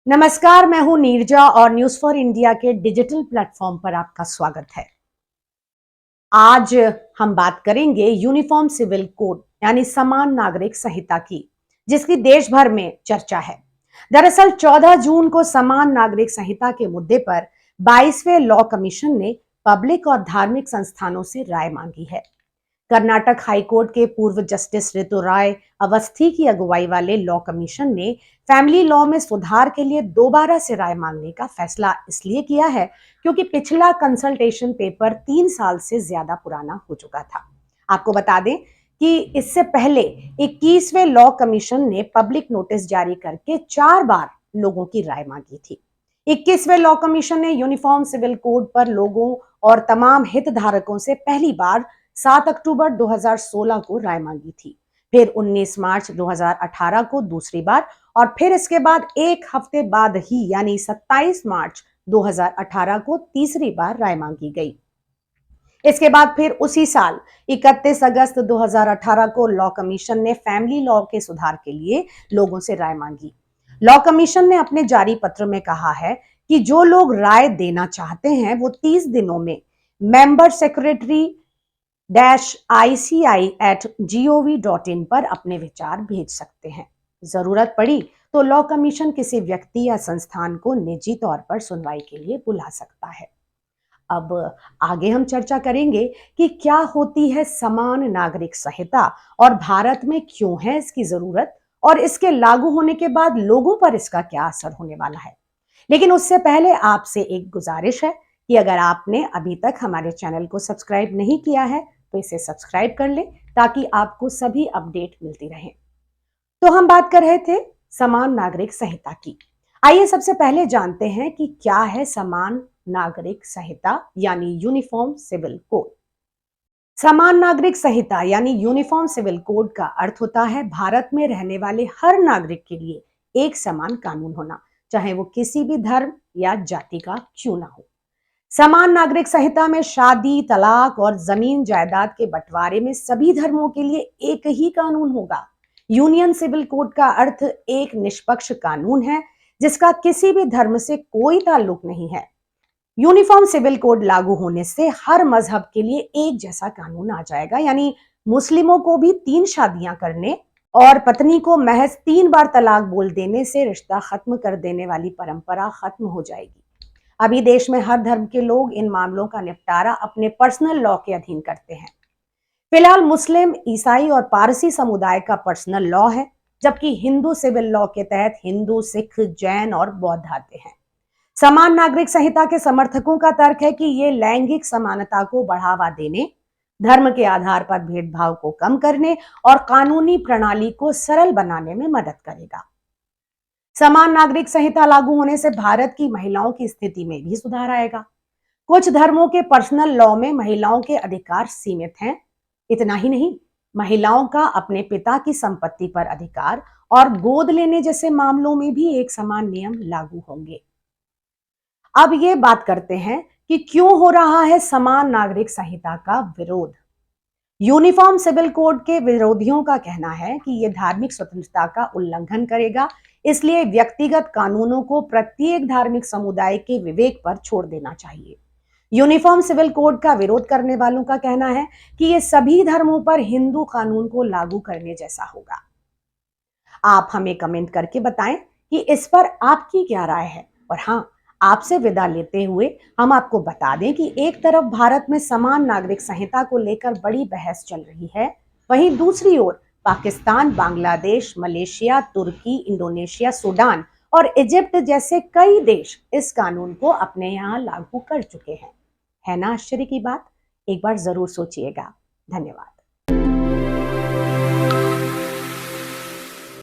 नमस्कार, मैं हूं नीरजा और न्यूज फॉर इंडिया के डिजिटल प्लेटफॉर्म पर आपका स्वागत है। आज हम बात करेंगे यूनिफॉर्म सिविल कोड यानी समान नागरिक संहिता की, जिसकी देश भर में चर्चा है। दरअसल 14 जून को समान नागरिक संहिता के मुद्दे पर 22वें लॉ कमीशन ने पब्लिक और धार्मिक संस्थानों से राय मांगी है। कर्नाटक हाईकोर्ट के पूर्व जस्टिस ऋतु राय अवस्थी की अगुवाई वाले लॉ कमीशन ने फैमिली लॉ में सुधार के लिए दोबारा से राय मांगने का फैसला इसलिए किया है क्योंकि पिछला कंसल्टेशन पेपर 3 साल से ज्यादा पुराना हो चुका था। आपको बता दें कि इससे पहले 21वें लॉ कमीशन ने पब्लिक नोटिस जारी करके 4 बार लोगों की राय मांगी थी। 21वें लॉ कमीशन ने यूनिफॉर्म सिविल कोड पर लोगों और तमाम हितधारकों से पहली बार 7 अक्टूबर 2016 को राय मांगी थी, फिर 19 मार्च 2018 को दूसरी बार और फिर इसके बाद एक हफ्ते बाद ही यानी 27 मार्च 2018 को तीसरी बार राय मांगी गई। इसके बाद फिर उसी साल 31 अगस्त 2018 को लॉ कमीशन ने फैमिली लॉ के सुधार के लिए लोगों से राय मांगी। लॉ कमीशन ने अपने जारी पत्र में कहा है कि जो लोग राय देना चाहते हैं वो 30 दिनों में मेंबर सेक्रेटरी ICI@gov.in पर अपने विचार भेज सकते हैं। जरूरत पड़ी तो लॉ कमीशन किसी व्यक्ति या संस्थान को निजी तौर पर सुनवाई के लिए बुला सकता है। अब आगे हम चर्चा करेंगे कि क्या होती है समान नागरिक संहिता और भारत में क्यों है इसकी जरूरत और इसके लागू होने के बाद लोगों पर इसका क्या असर होने वाला है। लेकिन उससे पहले आपसे एक गुजारिश है कि अगर आपने अभी तक हमारे चैनल को सब्सक्राइब नहीं किया है तो इसे सब्सक्राइब कर ले ताकि आपको सभी अपडेट मिलती रहे। तो हम बात कर रहे थे समान नागरिक संहिता की। आइए सबसे पहले जानते हैं कि क्या है समान नागरिक संहिता यानी यूनिफॉर्म सिविल कोड। समान नागरिक संहिता यानी यूनिफॉर्म सिविल कोड का अर्थ होता है भारत में रहने वाले हर नागरिक के लिए एक समान कानून होना, चाहे वो किसी भी धर्म या जाति का क्यों ना हो। समान नागरिक संहिता में शादी, तलाक और जमीन जायदाद के बंटवारे में सभी धर्मों के लिए एक ही कानून होगा। यूनियन सिविल कोड का अर्थ एक निष्पक्ष कानून है जिसका किसी भी धर्म से कोई ताल्लुक नहीं है। यूनिफॉर्म सिविल कोड लागू होने से हर मजहब के लिए एक जैसा कानून आ जाएगा, यानी मुस्लिमों को भी 3 शादियां करने और पत्नी को महज 3 बार तलाक बोल देने से रिश्ता खत्म कर देने वाली परंपरा खत्म हो जाएगी। अभी देश में हर धर्म के लोग इन मामलों का निपटारा अपने पर्सनल लॉ के अधीन करते हैं। फिलहाल मुस्लिम, ईसाई और पारसी समुदाय का पर्सनल लॉ है, जबकि हिंदू सिविल लॉ के तहत हिंदू, सिख, जैन और बौद्ध आते हैं। समान नागरिक संहिता के समर्थकों का तर्क है कि ये लैंगिक समानता को बढ़ावा देने, धर्म के आधार पर भेदभाव को कम करने और कानूनी प्रणाली को सरल बनाने में मदद करेगा। समान नागरिक संहिता लागू होने से भारत की महिलाओं की स्थिति में भी सुधार आएगा। कुछ धर्मों के पर्सनल लॉ में महिलाओं के अधिकार सीमित हैं। इतना ही नहीं, महिलाओं का अपने पिता की संपत्ति पर अधिकार और गोद लेने जैसे मामलों में भी एक समान नियम लागू होंगे। अब ये बात करते हैं कि क्यों हो रहा है समान नागरिक संहिता का विरोध। यूनिफॉर्म सिविल कोड के विरोधियों का कहना है कि यह धार्मिक स्वतंत्रता का उल्लंघन करेगा, इसलिए व्यक्तिगत कानूनों को प्रत्येक धार्मिक समुदाय के विवेक पर छोड़ देना चाहिए। यूनिफॉर्म सिविल कोड का विरोध करने वालों का कहना है कि यह सभी धर्मों पर हिंदू कानून को लागू करने जैसा होगा। आप हमें कमेंट करके बताएं कि इस पर आपकी क्या राय है। और हाँ, आपसे विदा लेते हुए हम आपको बता दें कि एक तरफ भारत में समान नागरिक संहिता को लेकर बड़ी बहस चल रही है, वहीं दूसरी ओर पाकिस्तान, बांग्लादेश, मलेशिया, तुर्की, इंडोनेशिया, सूडान और इजिप्ट जैसे कई देश इस कानून को अपने यहाँ लागू कर चुके हैं। है ना आश्चर्य की बात? एक बार जरूर सोचिएगा। धन्यवाद।